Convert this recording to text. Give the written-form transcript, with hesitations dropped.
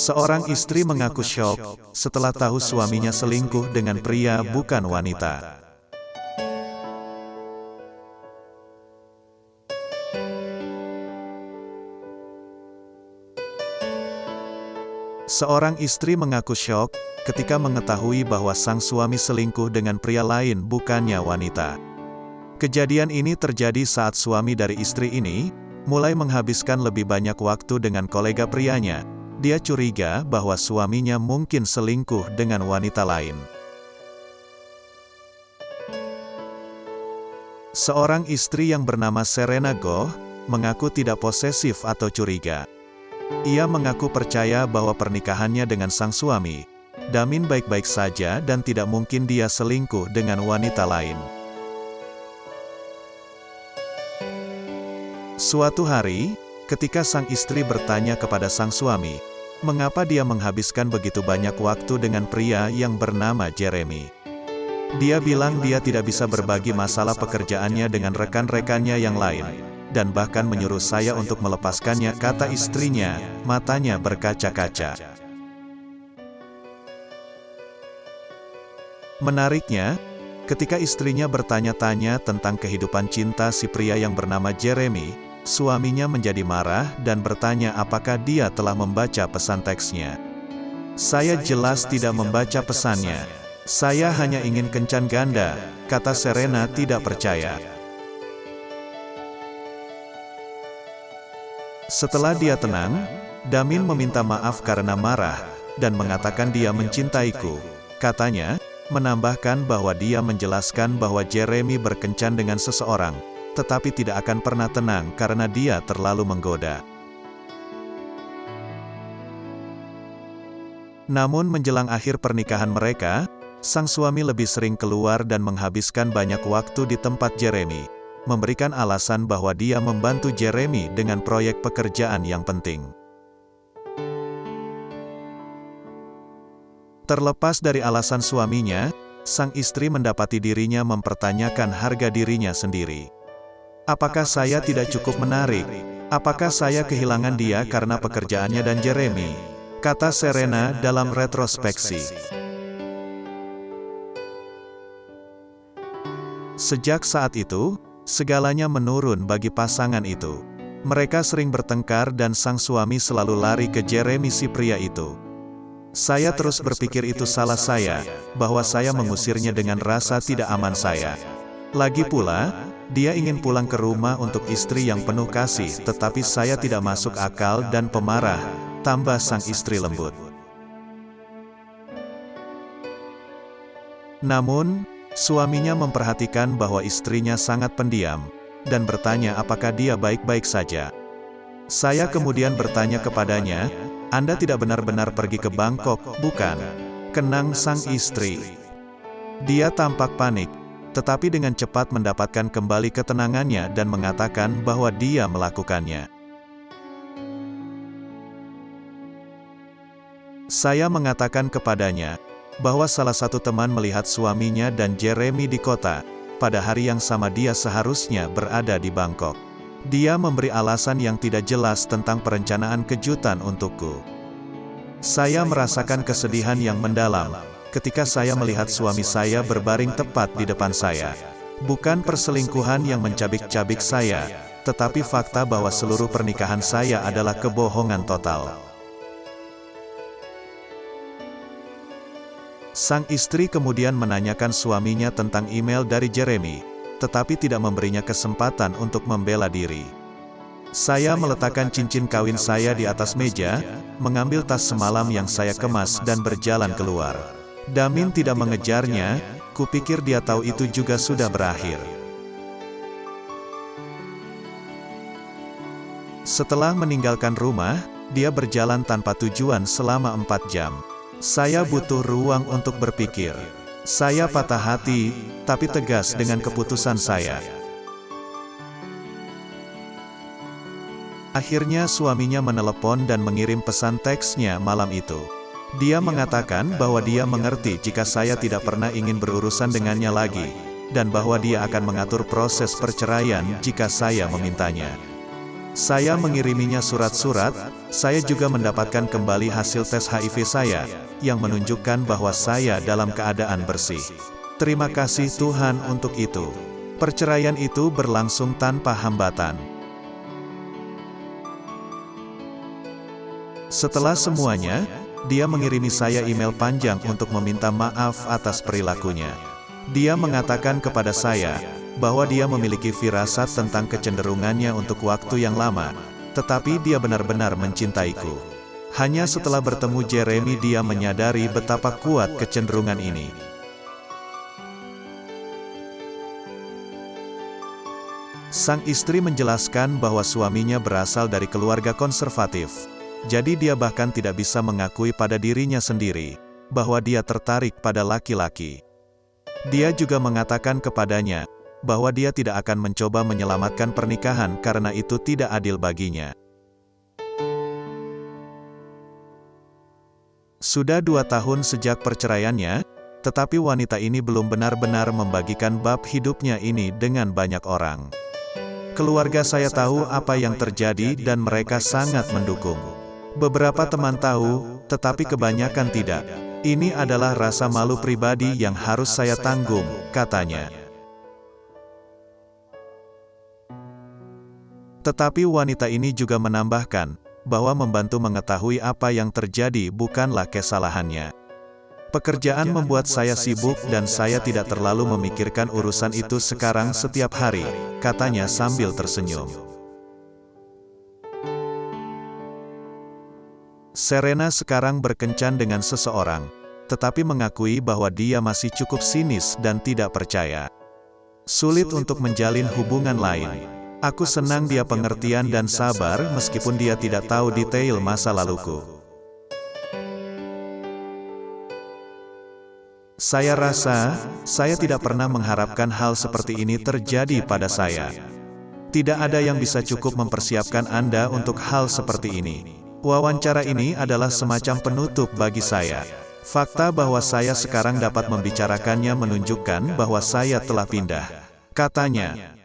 Seorang istri mengaku syok setelah tahu suaminya selingkuh dengan pria bukan wanita. Seorang istri mengaku syok ketika mengetahui bahwa sang suami selingkuh dengan pria lain bukannya wanita. Kejadian ini terjadi saat suami dari istri ini mulai menghabiskan lebih banyak waktu dengan kolega prianya. Dia curiga bahwa suaminya mungkin selingkuh dengan wanita lain. Seorang istri yang bernama Serena Goh mengaku tidak posesif atau curiga. Ia mengaku percaya bahwa pernikahannya dengan sang suami, Damin baik-baik saja dan tidak mungkin dia selingkuh dengan wanita lain. Suatu hari, ketika sang istri bertanya kepada sang suami, mengapa dia menghabiskan begitu banyak waktu dengan pria yang bernama Jeremy. Dia bilang dia tidak bisa berbagi masalah pekerjaannya dengan rekan-rekannya yang lain, dan bahkan menyuruh saya untuk melepaskannya, kata istrinya, matanya berkaca-kaca. Menariknya, ketika istrinya bertanya-tanya tentang kehidupan cinta si pria yang bernama Jeremy, suaminya menjadi marah dan bertanya apakah dia telah membaca pesan teksnya. Saya jelas tidak membaca pesannya. Saya hanya ingin kencan ganda, kata Serena tidak percaya. Setelah dia tenang, Damin meminta maaf karena marah, dan mengatakan dia mencintaiku. Katanya, menambahkan bahwa dia menjelaskan bahwa Jeremy berkencan dengan seseorang, tetapi tidak akan pernah tenang karena dia terlalu menggoda. Namun menjelang akhir pernikahan mereka, sang suami lebih sering keluar dan menghabiskan banyak waktu di tempat Jeremy, memberikan alasan bahwa dia membantu Jeremy dengan proyek pekerjaan yang penting. Terlepas dari alasan suaminya, sang istri mendapati dirinya mempertanyakan harga dirinya sendiri. Apakah saya tidak cukup menarik? Apakah saya kehilangan dia karena pekerjaannya dan Jeremy? Kata Serena dalam retrospeksi. Sejak saat itu, segalanya menurun bagi pasangan itu. Mereka sering bertengkar dan sang suami selalu lari ke Jeremy si pria itu. Saya terus berpikir itu salah saya, bahwa saya mengusirnya dengan rasa tidak aman saya. Lagi pula, dia ingin pulang ke rumah untuk istri yang penuh kasih, tetapi saya tidak masuk akal dan pemarah, tambah sang istri lembut. Namun, suaminya memperhatikan bahwa istrinya sangat pendiam, dan bertanya apakah dia baik-baik saja. Saya kemudian bertanya kepadanya, Anda tidak benar-benar pergi ke Bangkok, bukan? Kenang sang istri. Dia tampak panik, tetapi dengan cepat mendapatkan kembali ketenangannya dan mengatakan bahwa dia melakukannya. Saya mengatakan kepadanya, bahwa salah satu teman melihat suaminya dan Jeremy di kota, pada hari yang sama dia seharusnya berada di Bangkok. Dia memberi alasan yang tidak jelas tentang perencanaan kejutan untukku. Saya merasakan kesedihan yang mendalam, ketika saya melihat suami saya berbaring tepat di depan saya. Bukan perselingkuhan yang mencabik-cabik saya, tetapi fakta bahwa seluruh pernikahan saya adalah kebohongan total. Sang istri kemudian menanyakan suaminya tentang email dari Jeremy, tetapi tidak memberinya kesempatan untuk membela diri. Saya meletakkan cincin kawin saya di atas meja, mengambil tas semalam yang saya kemas dan berjalan keluar. Damin tidak mengejarnya, kupikir dia tahu itu juga sudah berakhir. Setelah meninggalkan rumah, dia berjalan tanpa tujuan selama 4 jam. Saya butuh ruang untuk berpikir. Saya patah hati, tapi tegas dengan keputusan saya. Akhirnya suaminya menelepon dan mengirim pesan teksnya malam itu. Dia mengatakan bahwa dia mengerti jika saya tidak pernah ingin berurusan dengannya lagi, dan bahwa dia akan mengatur proses perceraian jika saya memintanya. Saya mengiriminya surat-surat. Saya juga mendapatkan kembali hasil tes HIV saya, yang menunjukkan bahwa saya dalam keadaan bersih. Terima kasih Tuhan untuk itu. Perceraian itu berlangsung tanpa hambatan. Setelah semuanya, dia mengirimi saya email panjang untuk meminta maaf atas perilakunya. Dia mengatakan kepada saya bahwa dia memiliki firasat tentang kecenderungannya untuk waktu yang lama, tetapi dia benar-benar mencintaiku. Hanya setelah bertemu Jeremy dia menyadari betapa kuat kecenderungan ini. Sang istri menjelaskan bahwa suaminya berasal dari keluarga konservatif. Jadi dia bahkan tidak bisa mengakui pada dirinya sendiri bahwa dia tertarik pada laki-laki. Dia juga mengatakan kepadanya bahwa dia tidak akan mencoba menyelamatkan pernikahan karena itu tidak adil baginya. Sudah 2 tahun sejak perceraiannya, tetapi wanita ini belum benar-benar membagikan bab hidupnya ini dengan banyak orang. Keluarga saya tahu apa yang terjadi dan mereka sangat mendukung. Beberapa teman tahu, tetapi kebanyakan tidak. Ini adalah rasa malu pribadi yang harus saya tanggung, katanya. Tetapi wanita ini juga menambahkan bahwa membantu mengetahui apa yang terjadi bukanlah kesalahannya. Pekerjaan membuat saya sibuk dan saya tidak terlalu memikirkan urusan itu sekarang setiap hari, katanya sambil tersenyum. Serena sekarang berkencan dengan seseorang, tetapi mengakui bahwa dia masih cukup sinis dan tidak percaya. Sulit untuk menjalin hubungan lain. Aku senang dia pengertian dan sabar meskipun dia tidak tahu detail masa laluku. Saya rasa, saya tidak pernah mengharapkan hal seperti ini terjadi pada saya. Tidak ada yang bisa cukup mempersiapkan Anda untuk hal seperti ini. Wawancara ini adalah semacam penutup bagi saya. Fakta bahwa saya sekarang dapat membicarakannya menunjukkan bahwa saya telah pindah, katanya.